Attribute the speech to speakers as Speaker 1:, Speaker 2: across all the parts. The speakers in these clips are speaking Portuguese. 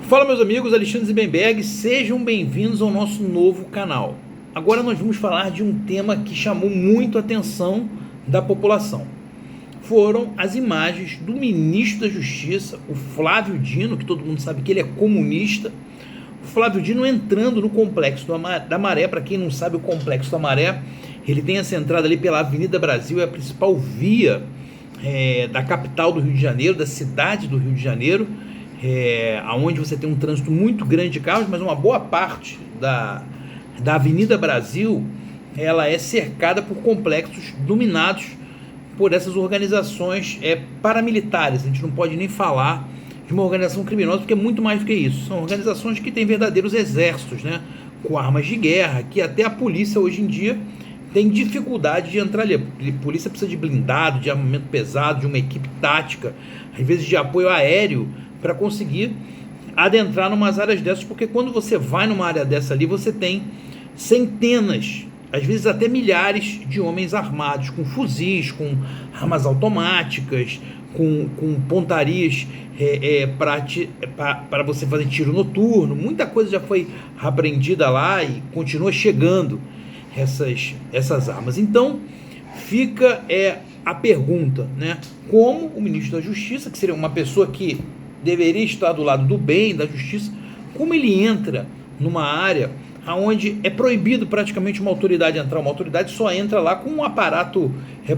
Speaker 1: Fala meus amigos, Alexandre Zibenberg, sejam bem-vindos ao nosso novo canal. Agora nós vamos falar de um tema que chamou muito a atenção da população. Foram as imagens do ministro da Justiça, o Flávio Dino, que todo mundo sabe que ele é comunista. O Flávio Dino entrando no Complexo da Maré. Para quem não sabe, o Complexo da Maré, ele tem essa entrada ali pela Avenida Brasil, é a principal via da capital do Rio de Janeiro, da cidade do Rio de Janeiro, onde você tem um trânsito muito grande de carros, mas uma boa parte da Avenida Brasil, ela é cercada por complexos dominados por essas organizações paramilitares. A gente não pode nem falar de uma organização criminosa, porque é muito mais do que isso. São organizações que têm verdadeiros exércitos, né, com armas de guerra, que até a polícia hoje em dia tem dificuldade de entrar ali. A polícia precisa de blindado, de armamento pesado, de uma equipe tática, às vezes de apoio aéreo, para conseguir adentrar numas áreas dessas, porque quando você vai numa área dessa ali, você tem centenas, às vezes até milhares de homens armados, com fuzis, com armas automáticas, com pontarias para você fazer tiro noturno. Muita coisa já foi apreendida lá e continua chegando essas armas. Então fica a pergunta, né? Como o ministro da Justiça, que seria uma pessoa que deveria estar do lado do bem, da justiça, como ele entra numa área onde é proibido praticamente uma autoridade entrar? Uma autoridade só entra lá com um aparato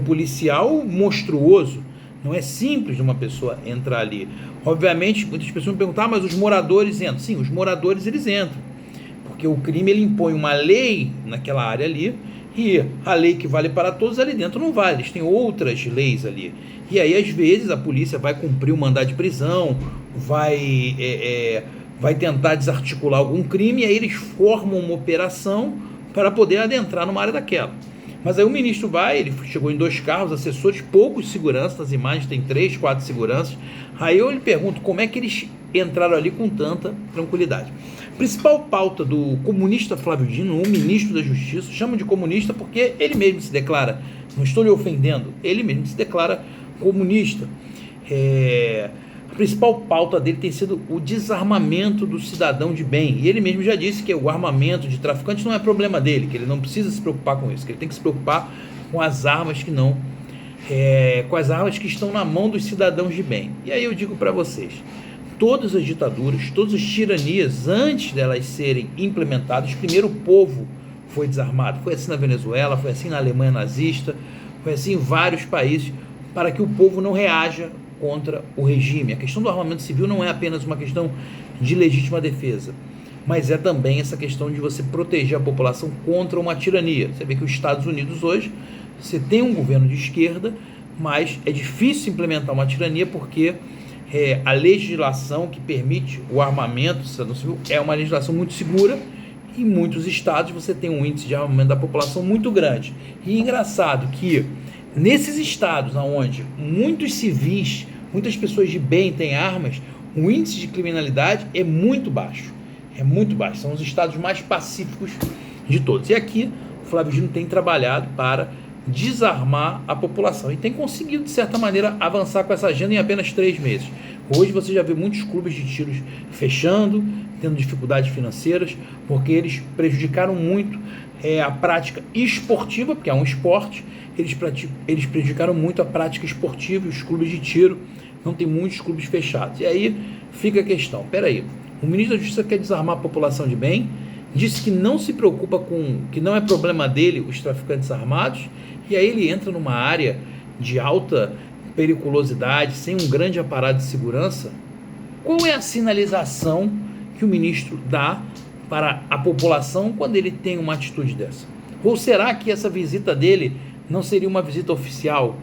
Speaker 1: policial monstruoso. Não é simples uma pessoa entrar ali. Obviamente, muitas pessoas me perguntam, mas os moradores entram. Sim, os moradores eles entram, porque o crime ele impõe uma lei naquela área ali, e a lei que vale para todos ali dentro não vale, eles têm outras leis ali. E aí, às vezes, a polícia vai cumprir um mandado de prisão, vai tentar desarticular algum crime, e aí eles formam uma operação para poder adentrar numa área daquela. Mas aí o ministro ele chegou em 2 carros, assessores, poucos seguranças, nas imagens tem 3, 4 seguranças. Aí eu lhe pergunto, como é que eles entraram ali com tanta tranquilidade? A principal pauta do comunista Flávio Dino, o ministro da Justiça, chama de comunista porque ele mesmo se declara, não estou lhe ofendendo, ele mesmo se declara comunista. A principal pauta dele tem sido o desarmamento do cidadão de bem, e ele mesmo já disse que o armamento de traficantes não é problema dele, que ele não precisa se preocupar com isso, que ele tem que se preocupar com as armas com as armas que estão na mão dos cidadãos de bem. E aí eu digo para vocês, todas as ditaduras, todas as tiranias, antes delas serem implementadas, primeiro o povo foi desarmado. Foi assim na Venezuela, foi assim na Alemanha nazista, foi assim em vários países, para que o povo não reaja contra o regime. A questão do armamento civil não é apenas uma questão de legítima defesa, mas é também essa questão de você proteger a população contra uma tirania. Você vê que os Estados Unidos hoje, você tem um governo de esquerda, mas é difícil implementar uma tirania porque a legislação que permite o armamento civil é uma legislação muito segura. Em muitos estados você tem um índice de armamento da população muito grande. E é engraçado que nesses estados onde muitos civis, muitas pessoas de bem têm armas, o índice de criminalidade é muito baixo. É muito baixo. São os estados mais pacíficos de todos. E aqui o Flávio Dino tem trabalhado para desarmar a população e tem conseguido, de certa maneira, avançar com essa agenda em apenas 3 meses. Hoje você já vê muitos clubes de tiros fechando, tendo dificuldades financeiras, porque eles prejudicaram muito a prática esportiva, porque é um esporte. Eles prejudicaram muito a prática esportiva, e os clubes de tiro não tem muitos clubes fechados. E aí fica a questão, peraí, o ministro da Justiça quer desarmar a população de bem, disse que não se preocupa que não é problema dele os traficantes armados, e aí ele entra numa área de alta periculosidade, sem um grande aparato de segurança. Qual é a sinalização que o ministro dá para a população quando ele tem uma atitude dessa? Ou será que essa visita dele não seria uma visita oficial?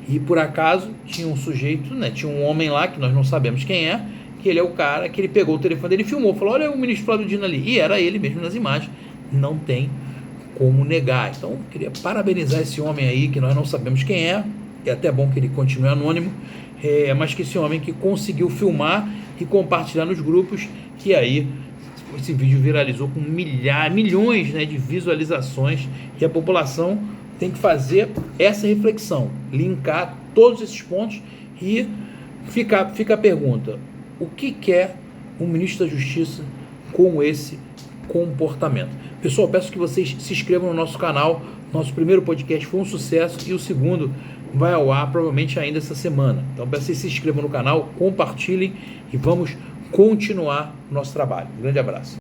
Speaker 1: E por acaso tinha um sujeito, né, tinha um homem lá, que nós não sabemos quem é, que ele é o cara que ele pegou o telefone dele e filmou, falou, olha o ministro Flávio Dino ali, e era ele mesmo nas imagens, não tem como negar. Então eu queria parabenizar esse homem aí, que nós não sabemos quem é até bom que ele continue anônimo, mas que esse homem que conseguiu filmar e compartilhar nos grupos, que aí esse vídeo viralizou com milhões, né, de visualizações, e a população tem que fazer essa reflexão, linkar todos esses pontos e fica a pergunta, o que quer um ministro da Justiça com esse comportamento. Pessoal, peço que vocês se inscrevam no nosso canal. Nosso primeiro podcast foi um sucesso e o segundo vai ao ar provavelmente ainda essa semana. Então peço que vocês se inscrevam no canal, compartilhem e vamos continuar o nosso trabalho. Um grande abraço.